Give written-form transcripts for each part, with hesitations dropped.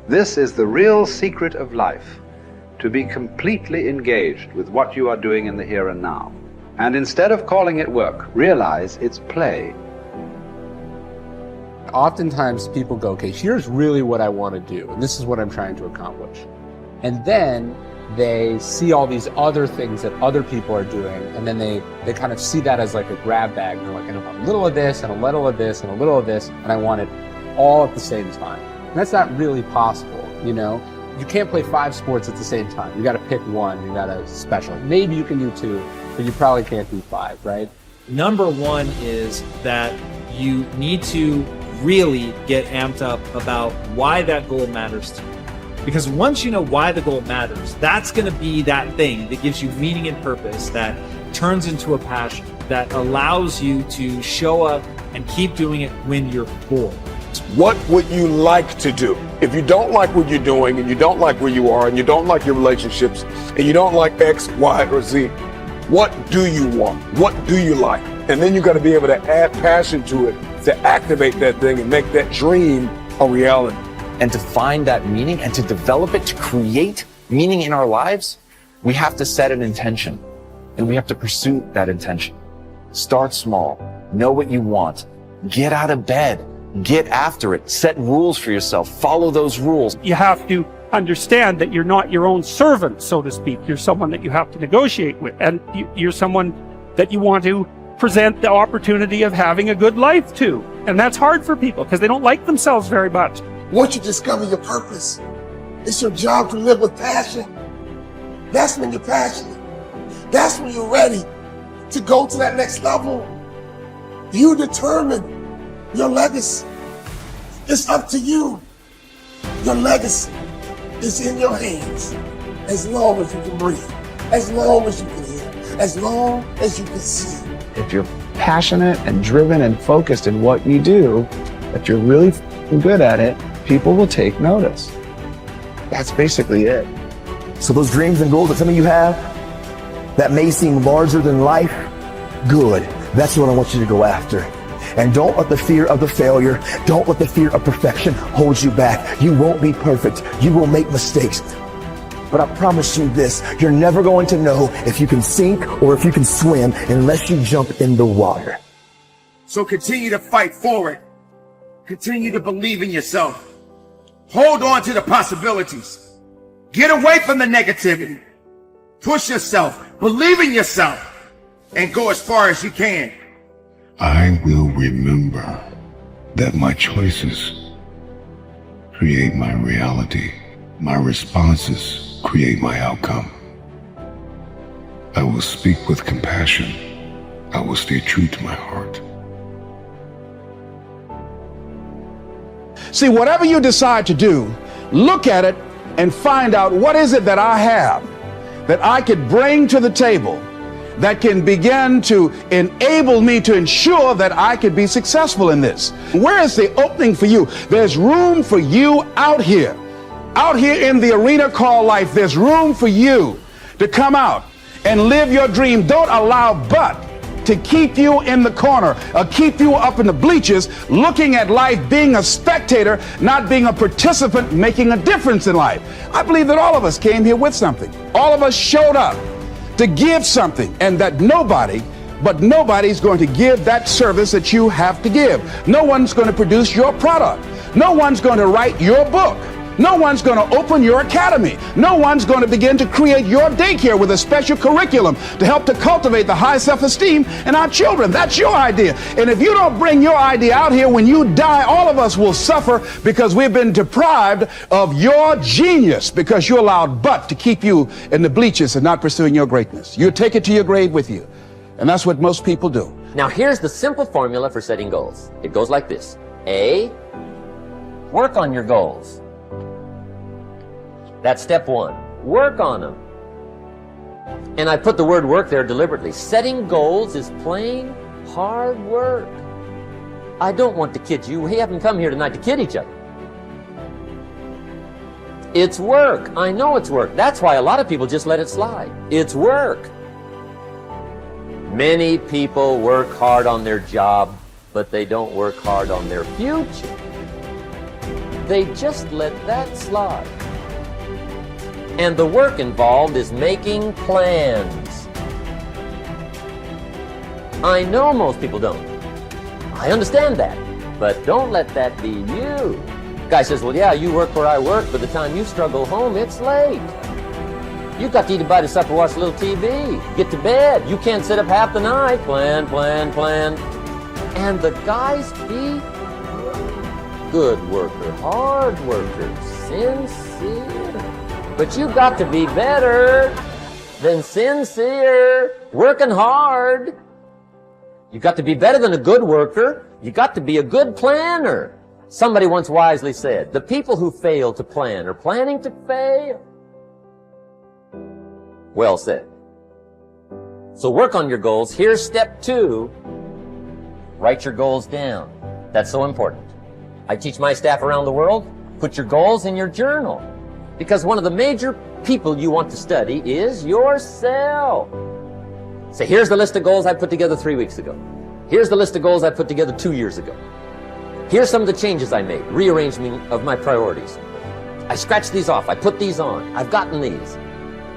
This is the real secret of life, to be completely engaged with what you are doing in the here and now. And instead of calling it work, realize it's play. Oftentimes people go, okay, here's really what I want to do, and this is what I'm trying to accomplish. And then they see all these other things that other people are doing, and then they kind of see that as like a grab bag. And they're like, I want a little of this, and a little of this, and a little of this, and I want it all at the same time. And that's not really possible, you know? You can't play 5 sports at the same time. You got to pick one, you got to specialize. Maybe you can do 2, but you probably can't do 5, right? Number 1 is that you need to really get amped up about why that goal matters to you. Because once you know why the goal matters, that's going to be that thing that gives you meaning and purpose, that turns into a passion, that allows you to show up and keep doing it when you're bored. What would you like to do? If you don't like what you're doing, and you don't like where you are, and you don't like your relationships, and you don't like X, Y, or Z, what do you want? What do you like? And then you got to be able to add passion to it, to activate that thing and make that dream a reality. And to find that meaning and to develop it, to create meaning in our lives, we have to set an intention and we have to pursue that intention. Start small, know what you want, get out of bed, get after it, set rules for yourself, follow those rules. You have to understand that you're not your own servant, so to speak. You're someone that you have to negotiate with, and you're someone that you want to present the opportunity of having a good life to. And that's hard for people because they don't like themselves very much. Once you discover your purpose, it's your job to live with passion. That's when you're passionate. That's when you're ready to go to that next level. You determine your legacy. It's up to you. Your legacy is in your hands. As long as you can breathe, as long as you can hear, as long as you can see. If you're passionate and driven and focused in what you do, if you're really good at it, people will take notice. That's basically it. So those dreams and goals that some of you have that may seem larger than life, good. That's what I want you to go after. And don't let the fear of the failure, don't let the fear of perfection hold you back. You won't be perfect. You will make mistakes. But I promise you this, you're never going to know if you can sink or if you can swim unless you jump in the water. So continue to fight forward. Continue to believe in yourself. Hold on to the possibilities. Get away from the negativity. Push yourself, believe in yourself, and go as far as you can. I will remember that my choices create my reality. My responses create my outcome. I will speak with compassion. I will stay true to my heart. See, whatever you decide to do, look at it and find out what is it that I have that I could bring to the table that can begin to enable me to ensure that I could be successful in this. Where is the opening for you? There's room for you out here in the arena called life. There's room for you to come out and live your dream. Don't allow but to keep you in the corner or keep you up in the bleachers looking at life, being a spectator, not being a participant, making a difference in life. I believe that all of us came here with something. All of us showed up to give something, and that nobody's going to give that service that you have to give. No one's going to produce your product. No one's going to write your book. No one's going to open your academy. No one's going to begin to create your daycare with a special curriculum to help to cultivate the high self-esteem in our children. That's your idea. And if you don't bring your idea out here, when you die, all of us will suffer because we've been deprived of your genius because you allowed but to keep you in the bleachers and not pursuing your greatness. You take it to your grave with you. And that's what most people do. Now here's the simple formula for setting goals. It goes like this. A, work on your goals. That's step 1. Work on them. And I put the word work there deliberately. Setting goals is plain hard work. I don't want to kid you. We haven't come here tonight to kid each other. It's work. I know it's work. That's why a lot of people just let it slide. It's work. Many people work hard on their job, but they don't work hard on their future. They just let that slide. And the work involved is making plans. I know most people don't. I understand that. But don't let that be you. Guy says, well, yeah, you work where I work. By the time you struggle home, it's late. You've got to eat a bite of supper, watch a little TV, get to bed. You can't sit up half the night. Plan, plan, plan. And the guys be good worker, hard worker, sincere. But you've got to be better than sincere, working hard. You've got to be better than a good worker. You've got to be a good planner. Somebody once wisely said, the people who fail to plan are planning to fail. Well said. So work on your goals. Here's step 2. Write your goals down. That's so important. I teach my staff around the world, put your goals in your journal. Because one of the major people you want to study is yourself. So here's the list of goals I put together 3 weeks ago. Here's the list of goals I put together 2 years ago. Here's some of the changes I made, rearrangement of my priorities. I scratched these off, I put these on, I've gotten these.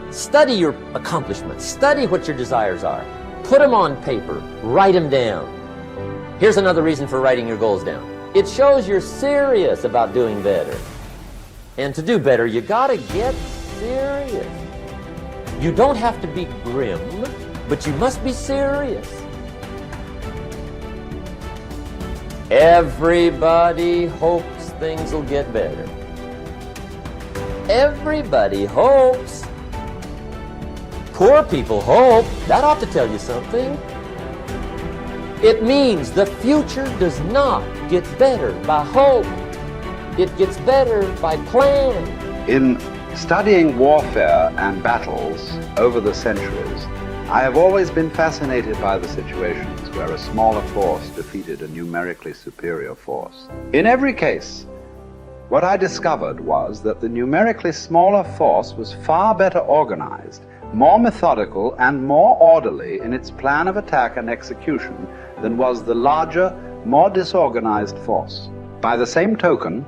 Study your accomplishments, study what your desires are. Put them on paper, write them down. Here's another reason for writing your goals down. It shows you're serious about doing better. And to do better, you gotta get serious. You don't have to be grim, but you must be serious. Everybody hopes things will get better. Everybody hopes. Poor people hope. That ought to tell you something. It means the future does not get better by hope. It gets better by plan. In studying warfare and battles over the centuries, I have always been fascinated by the situations where a smaller force defeated a numerically superior force. In every case, what I discovered was that the numerically smaller force was far better organized, more methodical, and more orderly in its plan of attack and execution than was the larger, more disorganized force. By the same token,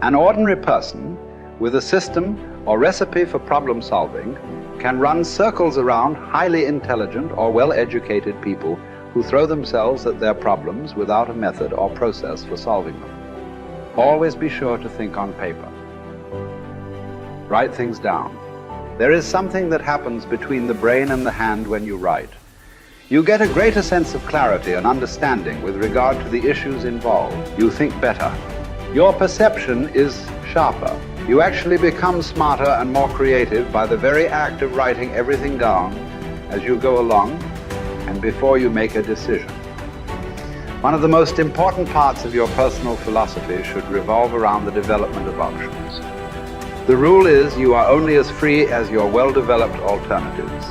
an ordinary person with a system or recipe for problem solving can run circles around highly intelligent or well-educated people who throw themselves at their problems without a method or process for solving them. Always be sure to think on paper. Write things down. There is something that happens between the brain and the hand when you write. You get a greater sense of clarity and understanding with regard to the issues involved. You think better. Your perception is sharper. You actually become smarter and more creative by the very act of writing everything down as you go along and before you make a decision. One of the most important parts of your personal philosophy should revolve around the development of options. The rule is you are only as free as your well-developed alternatives.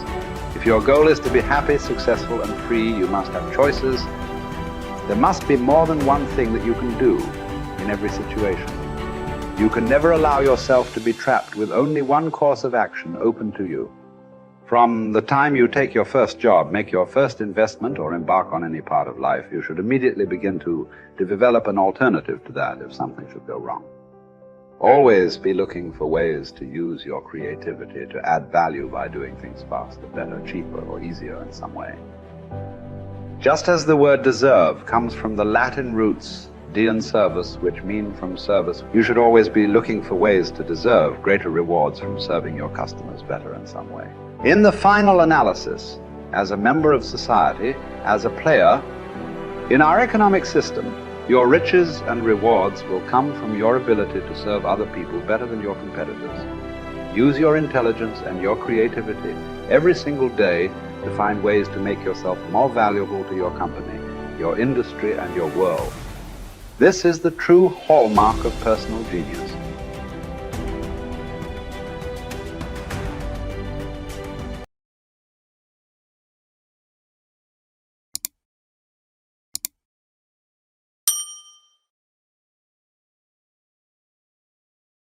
If your goal is to be happy, successful, and free, you must have choices. There must be more than one thing that you can do in every situation. You can never allow yourself to be trapped with only one course of action open to you. From the time you take your first job, make your first investment, or embark on any part of life, you should immediately begin to develop an alternative to that if something should go wrong. Always be looking for ways to use your creativity to add value by doing things faster, better, cheaper, or easier in some way. Just as the word deserve comes from the Latin roots de and servus, which mean from service, you should always be looking for ways to deserve greater rewards from serving your customers better in some way. In the final analysis, as a member of society, as a player, in our economic system, your riches and rewards will come from your ability to serve other people better than your competitors. Use your intelligence and your creativity every single day to find ways to make yourself more valuable to your company, your industry, and your world. This is the true hallmark of personal genius.